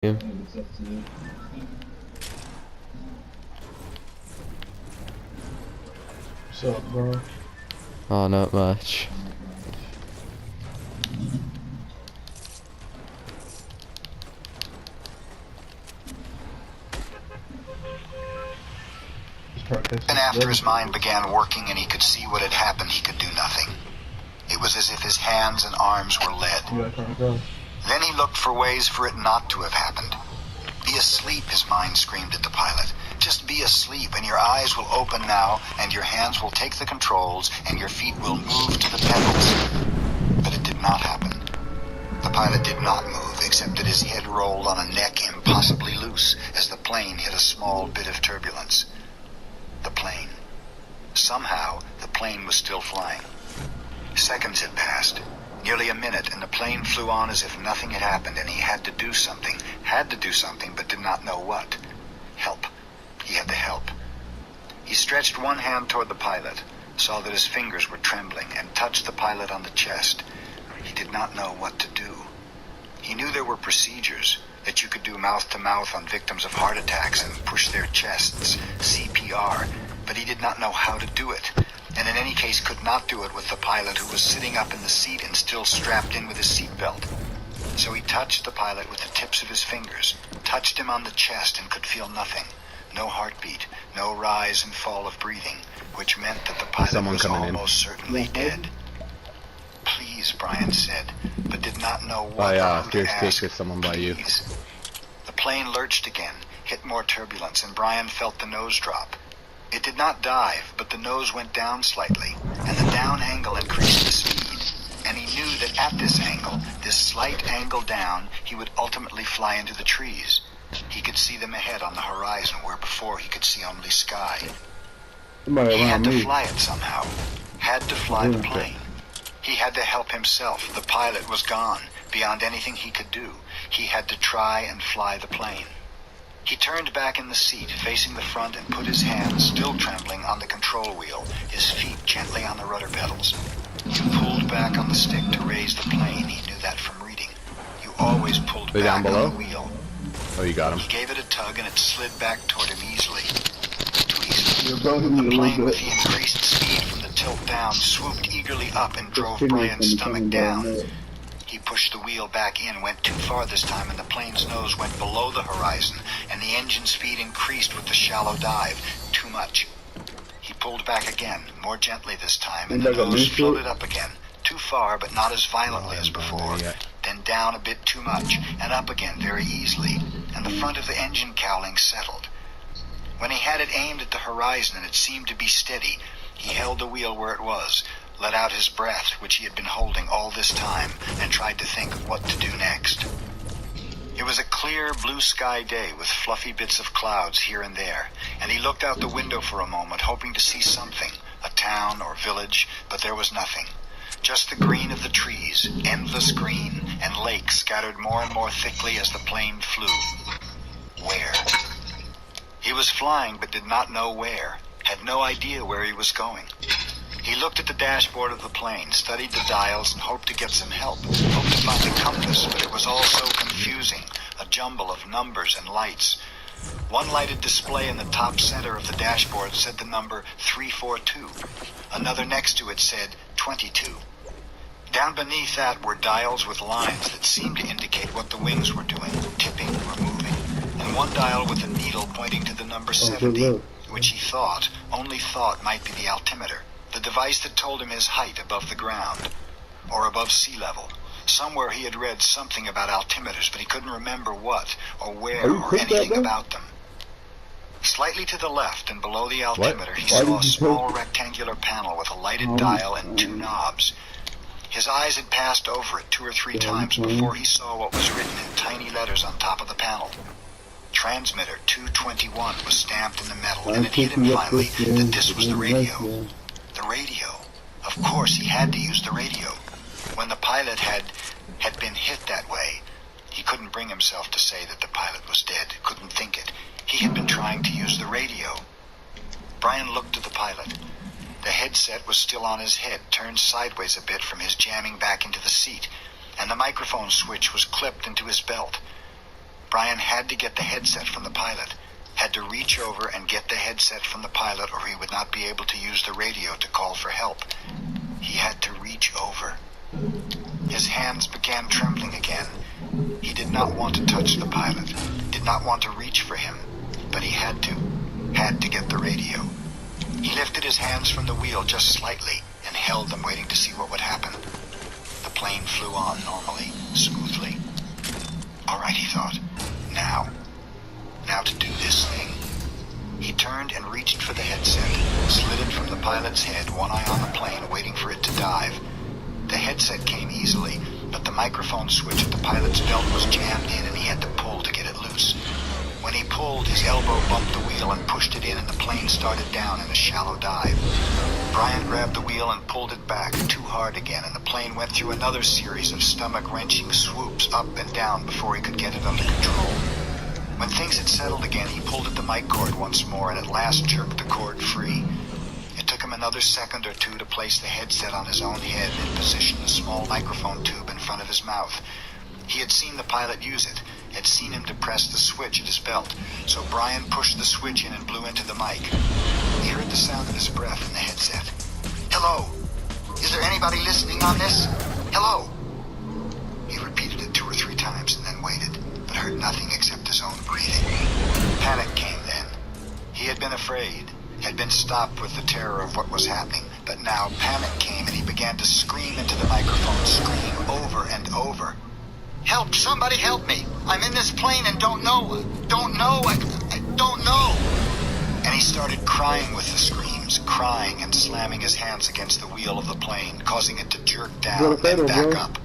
Yeah. What's up, bro? Oh, not much. Even after his mind began working and he could see what had happened, he could do nothing. It was as if his hands and arms were lead. Then he looked for ways for it not to have happened. Be asleep, his mind screamed at the pilot. Just be asleep, and your eyes will open now, and your hands will take the controls, and your feet will move to the pedals. But it did not happen. The pilot did not move, except that his head rolled on a neck impossibly loose as the plane hit a small bit of turbulence. The plane. Somehow, the plane was still flying. Seconds had passed. Nearly a minute, and the plane flew on as if nothing had happened, and he had to do something, but did not know what. Help. He had to help. He stretched one hand toward the pilot, saw that his fingers were trembling, and touched the pilot on the chest. He did not know what to do. He knew there were procedures, that you could do mouth-to-mouth on victims of heart attacks and push their chests, CPR, but he did not know how to do it, and in any case could not do it with the pilot who was sitting up in the seat and still strapped in with his seatbelt. So he touched the pilot with the tips of his fingers, touched him on the chest and could feel nothing. No heartbeat, no rise and fall of breathing, which meant that the pilot was almost certainly dead. Please, Brian said, but did not know what or who to ask. Someone by you. Please. The plane lurched again, hit more turbulence, and Brian felt the nose drop. It did not dive, but the nose went down slightly, and the down angle increased the speed. And he knew that at this angle, this slight angle down, he would ultimately fly into the trees. He could see them ahead on the horizon, where before he could see only sky. He had to fly it somehow. Had to fly the plane. He had to help himself. The pilot was gone, beyond anything he could do. He had to try and fly the plane. He turned back in the seat, facing the front, and put his hands, still trembling, on the control wheel, his feet gently on the rudder pedals. You pulled back on the stick to raise the plane. He knew that from reading. You always pulled back down below? on the wheel. Oh, you got him. He gave it a tug, and it slid back toward him easily. Too easily. You're bugging me The a plane, little with bit. the increased speed from the tilt down, swooped eagerly up and drove Brian's stomach down. He pushed the wheel back in, went too far this time, and the plane's nose went below the horizon, and the engine speed increased with the shallow dive. Too much. He pulled back again, more gently this time, and the nose floated up again. Too far, but not as violently as before. Then down a bit too much, and up again very easily, and the front of the engine cowling settled. When he had it aimed at the horizon and it seemed to be steady, he held the wheel where it was, let out his breath, which he had been holding all this time, and tried to think of what to do next. It was a clear blue sky day with fluffy bits of clouds here and there, and he looked out the window for a moment, hoping to see something, a town or village, but there was nothing. Just the green of the trees, endless green, and lakes scattered more and more thickly as the plane flew. Where? He was flying but did not know where, had no idea where he was going. He looked at the dashboard of the plane, studied the dials, and hoped to get some help, hoped to find a compass, but it was all so confusing, a jumble of numbers and lights. One lighted display in the top center of the dashboard said the number 342. Another next to it said 22. Down beneath that were dials with lines that seemed to indicate what the wings were doing, tipping or moving, and one dial with a needle pointing to the number 70, which he only thought might be the altimeter, the device that told him his height above the ground, or above sea level. Somewhere he had read something about altimeters, but he couldn't remember what, or where, or anything about them. Slightly to the left and below the altimeter, he saw a small rectangular panel with a lighted dial and two knobs. His eyes had passed over it 2 or 3 times before he saw what was written in tiny letters on top of the panel. Transmitter 221 was stamped in the metal, and it hit him finally that this was the radio. The radio. Of course, he had to use the radio. When the pilot had been hit that way, he couldn't bring himself to say that the pilot was dead, couldn't think it. He had been trying to use the radio. Brian looked at the pilot. The headset was still on his head, turned sideways a bit from his jamming back into the seat, and the microphone switch was clipped into his belt. Brian had to get the headset from the pilot, had to reach over and get the headset from the pilot, or he would not be able to use the radio to call for help. He had to reach over. His hands began trembling again. He did not want to touch the pilot, did not want to reach for him, but he had to get the radio. He lifted his hands from the wheel just slightly and held them, waiting to see what would happen. The plane flew on normally, smoothly. All right, he thought. Now to do this thing. He turned and reached for the headset, slid it from the pilot's head, one eye on the plane, waiting for it to dive. The headset came easily, but the microphone switch at the pilot's belt was jammed in and he had to pull to get it loose. When he pulled, his elbow bumped the wheel and pushed it in, and the plane started down in a shallow dive. Brian grabbed the wheel and pulled it back too hard again, and the plane went through another series of stomach-wrenching swoops up and down before he could get it under control. When things had settled again, he pulled at the mic cord once more and at last jerked the cord free. It took him another second or two to place the headset on his own head and position the small microphone tube in front of his mouth. He had seen the pilot use it, had seen him depress the switch at his belt, so Brian pushed the switch in and blew into the mic. He heard the sound of his breath in the headset. "Hello? Is there anybody listening on this? Hello?" He repeated it 2 or 3 times and then waited, but heard nothing except his own breathing. Panic came then. He had been afraid, had been stopped with the terror of what was happening, but now panic came and he began to scream into the microphone, scream over and over. "Help! Somebody help me! I'm in this plane and don't know! I don't know!" And he started crying with the screams, crying and slamming his hands against the wheel of the plane, causing it to jerk down and back up.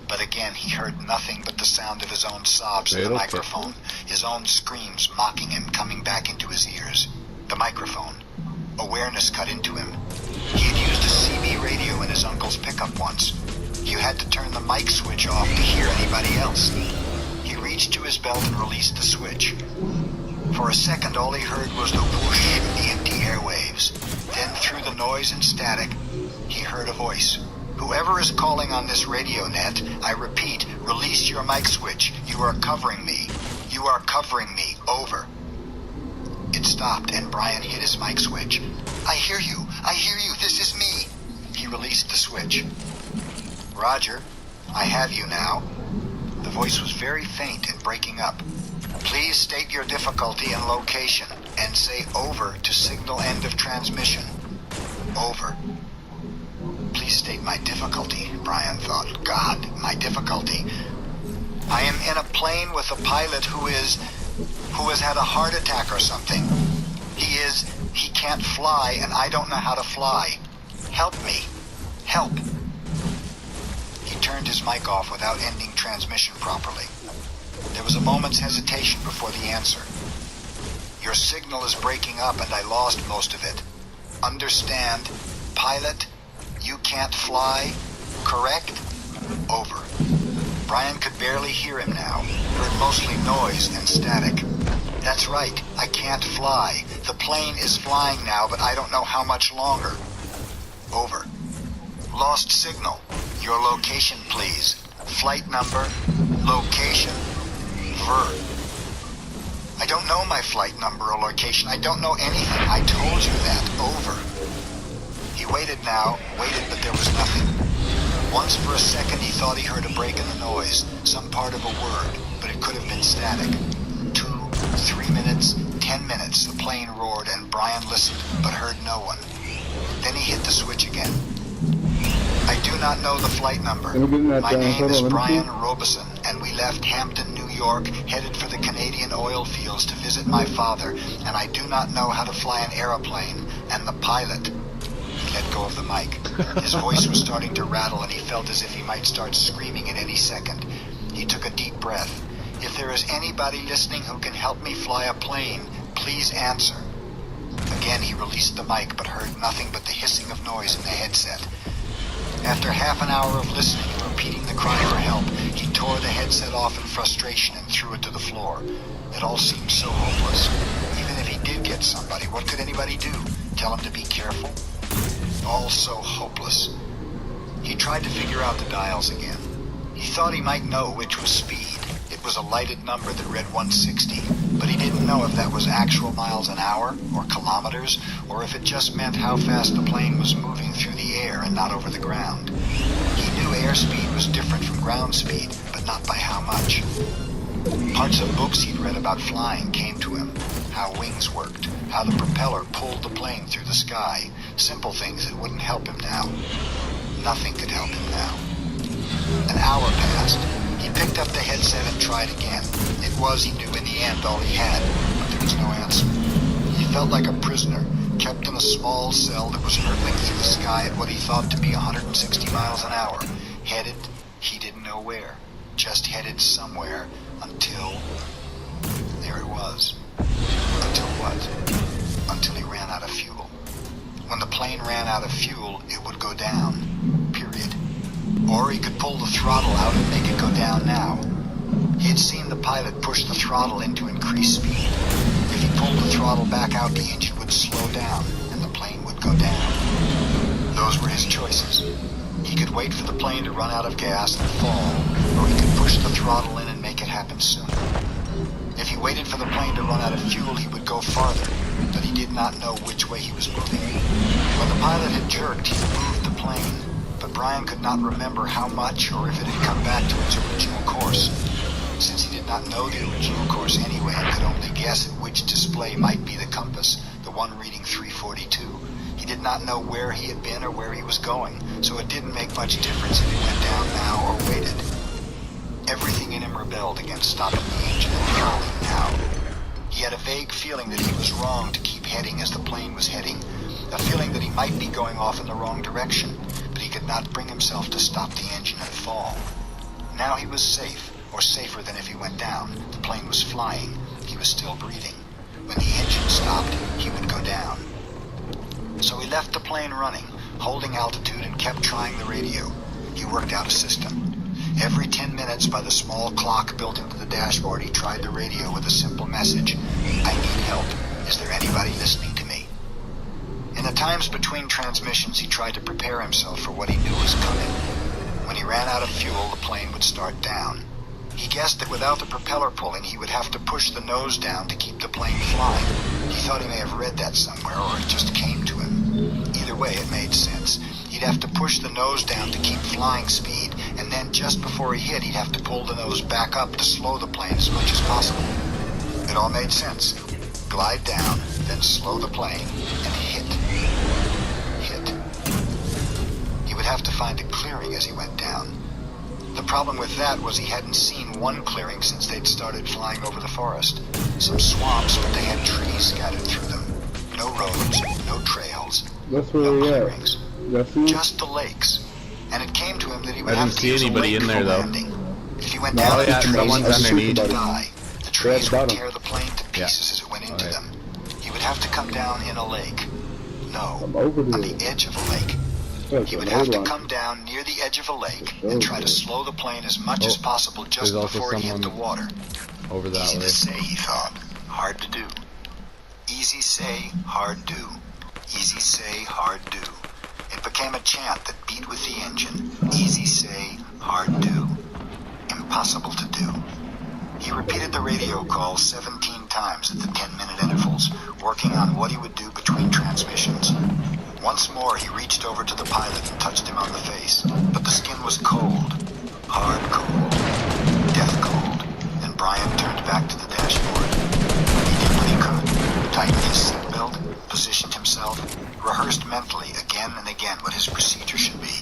But again he heard nothing but the sound of his own sobs in the microphone, his own screams mocking him, coming back into his ears. The microphone. Awareness cut into him. He had used a CB radio in his uncle's pickup once. You had to turn the mic switch off to hear anybody else. He reached to his belt and released the switch. For a second, all he heard was the whoosh of the empty airwaves. Then, through the noise and static, he heard a voice. "Whoever is calling on this radio net, I repeat, release your mic switch. You are covering me. You are covering me. Over." It stopped, and Brian hit his mic switch. I hear you. This is me." He released the switch. "Roger, I have you now." The voice was very faint and breaking up. "Please state your difficulty and location, and say over to signal end of transmission. Over." Please state my difficulty, Brian thought. God, my difficulty. "I am in a plane with a pilot who has had a heart attack or something. He can't fly, and I don't know how to fly. Help me. Help." He turned his mic off without ending transmission properly. There was a moment's hesitation before the answer. "Your signal is breaking up and I lost most of it. Understand? Pilot, you can't fly, correct? Over." Brian could barely hear him now, heard mostly noise and static. "That's right, I can't fly. The plane is flying now, but I don't know how much longer. Over. Lost signal. Your location, please. Flight number, location, verb. I don't know my flight number or location. I don't know anything. I told you that. Over." He waited, but there was nothing. Once for a second he thought he heard a break in the noise, some part of a word, but it could have been static. 2, 3 minutes, 10 minutes, the plane roared and Brian listened, but heard no one. Then he hit the switch again. "I do not know the flight number. My name is Brian Robeson, and we left Hampton, New York, headed for the Canadian oil fields to visit my father, and I do not know how to fly an aeroplane, and the pilot..." He let go of the mic. His voice was starting to rattle, and he felt as if he might start screaming at any second. He took a deep breath. "If there is anybody listening who can help me fly a plane, please answer." Again he released the mic, but heard nothing but the hissing of noise in the headset. After half an hour of listening and repeating the cry for help, he tore the headset off in frustration and threw it to the floor. It all seemed so hopeless. Even if he did get somebody, what could anybody do? Tell him to be careful? All so hopeless. He tried to figure out the dials again. He thought he might know which was speed. It was a lighted number that read 160, but he didn't know if that was actual miles an hour, or kilometers, or if it just meant how fast the plane was moving through the air and not over the ground. He knew airspeed was different from ground speed, but not by how much. Parts of books he'd read about flying came to him. How wings worked, how the propeller pulled the plane through the sky. Simple things that wouldn't help him now. Nothing could help him now. An hour passed. He picked up the headset and tried again. It was, he knew, in the end all he had, but there was no answer. He felt like a prisoner, kept in a small cell that was hurtling through the sky at what he thought to be 160 miles an hour. Headed, he didn't know where. Just headed somewhere until... there it was. Until what? Until he ran out of fuel. When the plane ran out of fuel, it would go down. Period. Or he could pull the throttle out and make it go down now. He had seen the pilot push the throttle in to increase speed. If he pulled the throttle back out, the engine would slow down and the plane would go down. Those were his choices. He could wait for the plane to run out of gas and fall, or he could push the throttle in and make it happen sooner. If he waited for the plane to run out of fuel, he would go farther, but he did not know which way he was moving. When the pilot had jerked, he moved the plane, but Brian could not remember how much or if it had come back to its original course. Since he did not know the original course anyway and could only guess at which display might be the compass, the one reading 342, he did not know where he had been or where he was going, so it didn't make much difference if he went down now or waited. Everything in him rebelled against stopping the engine and throttling now. He had a vague feeling that he was wrong to keep heading as the plane was heading, a feeling that he might be going off in the wrong direction, but he could not bring himself to stop the engine and fall. Now he was safe, or safer than if he went down. The plane was flying. He was still breathing. When the engine stopped, he would go down. So he left the plane running, holding altitude, and kept trying the radio. He worked out a system. Every 10 minutes, by the small clock built into the dashboard, he tried the radio with a simple message. I need help. Is there anybody listening to me? In the times between transmissions, he tried to prepare himself for what he knew was coming. When he ran out of fuel, the plane would start down. He guessed that without the propeller pulling, he would have to push the nose down to keep the plane flying. He thought he may have read that somewhere, or it just came to him. Either way, it made sense. He'd have to push the nose down to keep flying speed, and then just before he hit, he'd have to pull the nose back up to slow the plane as much as possible. It all made sense. Glide down, then slow the plane, and hit. He would have to find a clearing as he went down. The problem with that was he hadn't seen one clearing since they'd started flying over the forest. Some swamps, but they had trees scattered through them. No roads, no trails, no clearings. Just the lakes. And it came to him that he would have to use a lake for landing. If he went down in the trees, he would die. The trees would tear the plane to pieces as it went into them. He would have to come down in a lake. No, on the edge of a lake. He would have to come down near the edge of a lake and try to slow the plane as much as possible just before he hit the water. Over that Easy way. to say, he thought. Hard to do. Easy say, hard do. Easy say, hard do. It became a chant that beat with the engine. Easy say, hard do. Impossible to do. He repeated the radio call 17 times at the 10-minute intervals, working on what he would do between transmissions. Once more, he reached over to the pilot and touched him on the face, but the skin was cold. Hard cold. Death cold. And Brian turned back to the dashboard. He did what he could. Tightened his seatbelt, positioned himself, rehearsed mentally again and again what his procedure should be.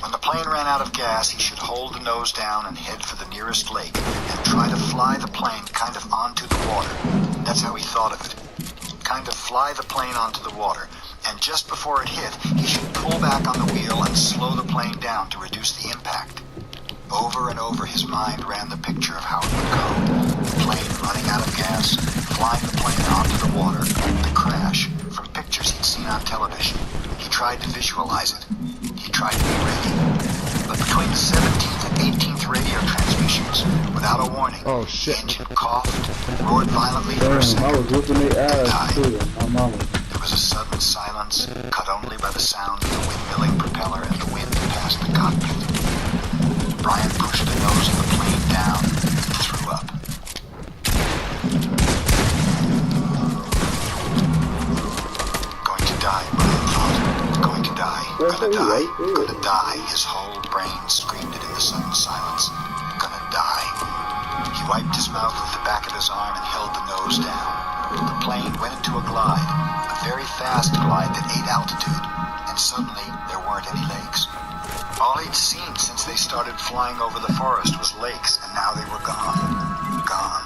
When the plane ran out of gas, he should hold the nose down and head for the nearest lake and try to fly the plane kind of onto the water. That's how he thought of it. Kind of fly the plane onto the water. And just before it hit, he should pull back on the wheel and slow the plane down to reduce the impact. Over and over, his mind ran the picture of how it would go. The plane running out of gas, flying the plane onto the water, the crash, from pictures he'd seen on television. He tried to visualize it. He tried to be ready. But between the 17th and 18th radio transmissions, without a warning, the engine coughed, roared violently for a second, I was looking at their eyes died. too, my mama. There was a sudden silence, cut only by the sound of the windmilling propeller and the wind past the cockpit. Brian pushed the nose of the plane down and threw Gonna die. His whole brain screamed it in the sudden silence. Gonna die. He wiped his mouth with the back of his arm and held the nose down. The plane went into a glide, a very fast glide that ate altitude, and suddenly there weren't any lakes. All he'd seen since they started flying over the forest was lakes, and now they were gone. Gone.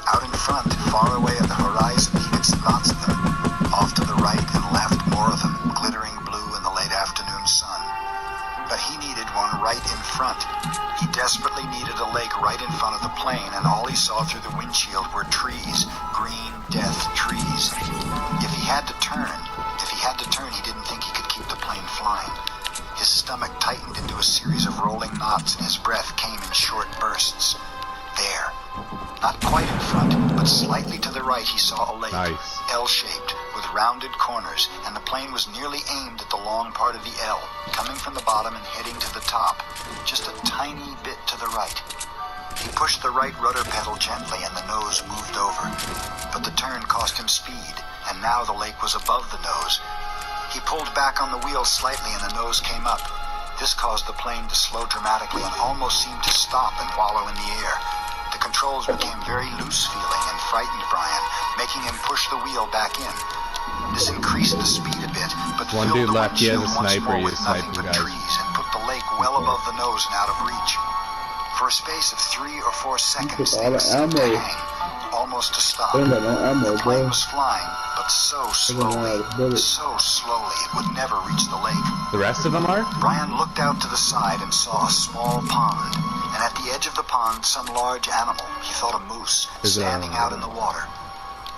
Out in front, far away at the horizon, he could see lots of them. Off to the right and left, more of them, glittering blue in the late afternoon sun. But he needed one right in front. He desperately needed a lake right in front of the plane, and all he saw through the windshield were trees, green death trees. If he had to turn, he didn't think he could keep the plane flying. His stomach tightened into a series of rolling knots, and his breath came in short bursts. There. Not quite in front, but slightly to the right, he saw a lake, Nice. L-shaped, with rounded corners, and the plane was nearly aimed at the long part of the L, coming from the bottom and heading to the top, just a tiny bit to the right. He pushed the right rudder pedal gently, and the nose moved over. But the turn cost him speed, and now the lake was above the nose. He pulled back on the wheel slightly, and the nose came up. This caused the plane to slow dramatically and almost seemed to stop and wallow in the air. The controls became very loose-feeling and frightened Brian, making him push the wheel back in. This increased the speed a bit, but One filled dude the left, he has a windshield once sniper, more he with is nothing sniping, but guys. trees and put the lake well above the nose and out of reach. For a space of 3 or 4 seconds, all the things seemed to ammo. hang, almost to stop. They ain't got no ammo, The plane bro. was flying, but so slowly, it would never reach the lake. The rest of them are? Brian looked out to the side and saw a small pond, and at the edge of the pond some large animal, he thought a moose, standing out in the water.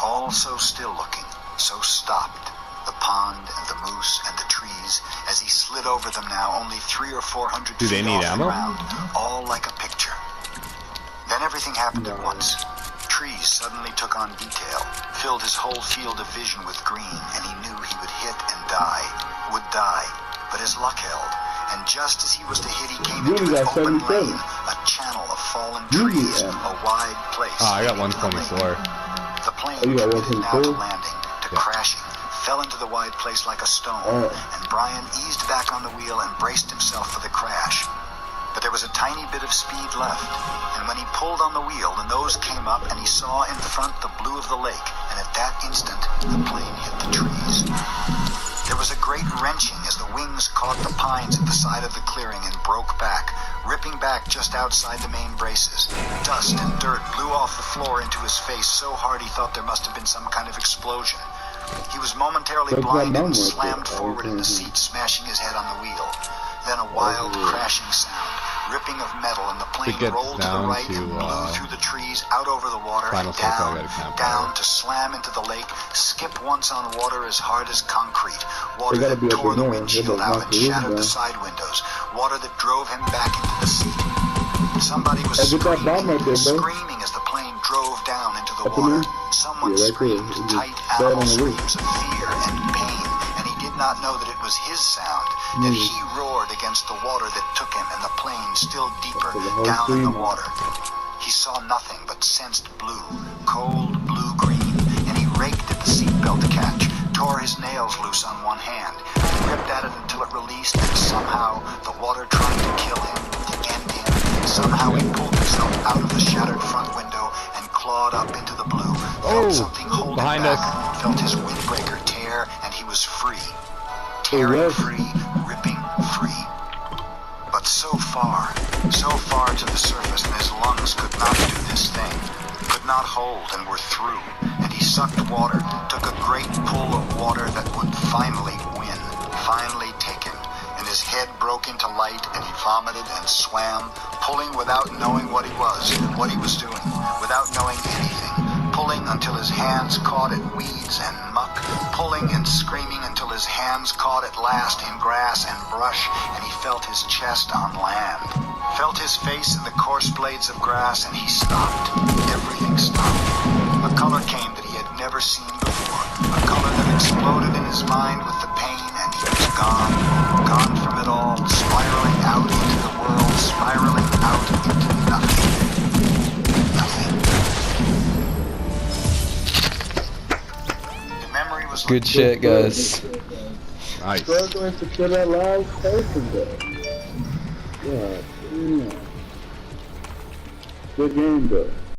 All so still looking, so stopped, the pond and the moose and the trees, as he slid over them now only 300 or 400 Do they feet need off ammo? the ground, all like a picture. Then everything happened at once. Trees suddenly took on detail, filled his whole field of vision with green, and he knew he would hit and die, would die. But his luck held, and just as he was to hit, he came You into an got open 77. lane, a channel of fallen You trees, got- a wide place. Oh, I got leading to the lake. 124. The plane Oh, you got committed now to 124? landing, to Yeah. crashing, fell into the wide place like a stone, Oh. and Brian eased back on the wheel and braced himself for the crash. But there was a tiny bit of speed left, and when he pulled on the wheel, the nose came up and he saw in front the blue of the lake, and at that instant, the plane hit the trees. There was a great wrenching as the wings caught the pines at the side of the clearing and broke back, ripping back just outside the main braces. Dust and dirt blew off the floor into his face so hard he thought there must have been some kind of explosion. He was momentarily That's blinded not and normal, slammed though. forward in the seat, smashing his head on the wheel. Then a wild crashing sound, ripping of metal, and the plane gets rolled to the down right to, and blew through the trees, out over the water, Final and circle, I down, gotta count down that. to slam into the lake, skip once on water as hard as concrete, water They gotta that be up tore in the there. windshield They out knock and the roof shattered the down. side windows, water that drove him back into the seat. Somebody was Hey, get that bomb right there, bro. screaming as the plane drove down into the Up in water. there? Someone Yeah, right there. screamed It just tight fell animal on the roof. screams of fear and pain, and he did not know that it was his sound, that he roared against the water that took him and the plane still deeper So the whole down in the scene- water. He saw nothing but sensed blue, cold blue-green, and he raked at the seatbelt catch, tore his nails loose on one hand, ripped at it until it released, and somehow, the water trying to kill him, to end him, somehow he pulled himself out of the shattered front window and clawed up into the blue, Oh, felt something hold him behind back, us. felt his windbreaker tear, and he was free. Tearing yes. free, ripping free. But so far to the surface, and his lungs could not do this thing, could not hold and were through, and he sucked water, took a great pull of water that would finally win, finally take him, and his head broke into light, and he vomited and swam, pulling without knowing what he was doing, without knowing anything, pulling until his hands caught at weeds and muck, pulling and screaming until his hands caught at last in grass and brush, and he felt his chest on land, felt his face in the coarse blades of grass, and he stopped. Everything stopped. A color came that he had never seen before, a color that exploded in his mind with the pain, and he was gone from it all, spiraling out into the world, spiraling out into nothing. Nothing. The memory was Good shit, guys. Nice. Struggling to kill that last person though. Yeah, damn. Good game though.